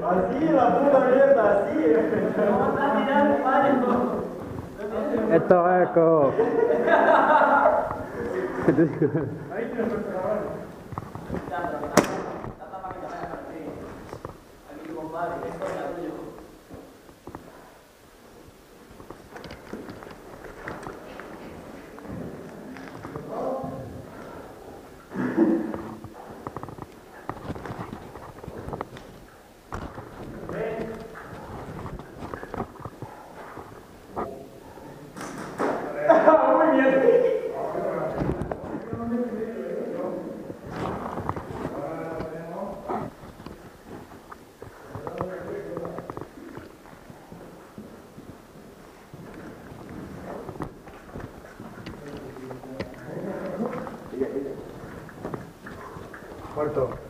Así, la puta mierda, así. ¿Cómo estás tirando, Mario? Esto es eco. Ahí tienes que grabar. Aquí tu compadre, esto es la tuyo. Muy bien. Muerto.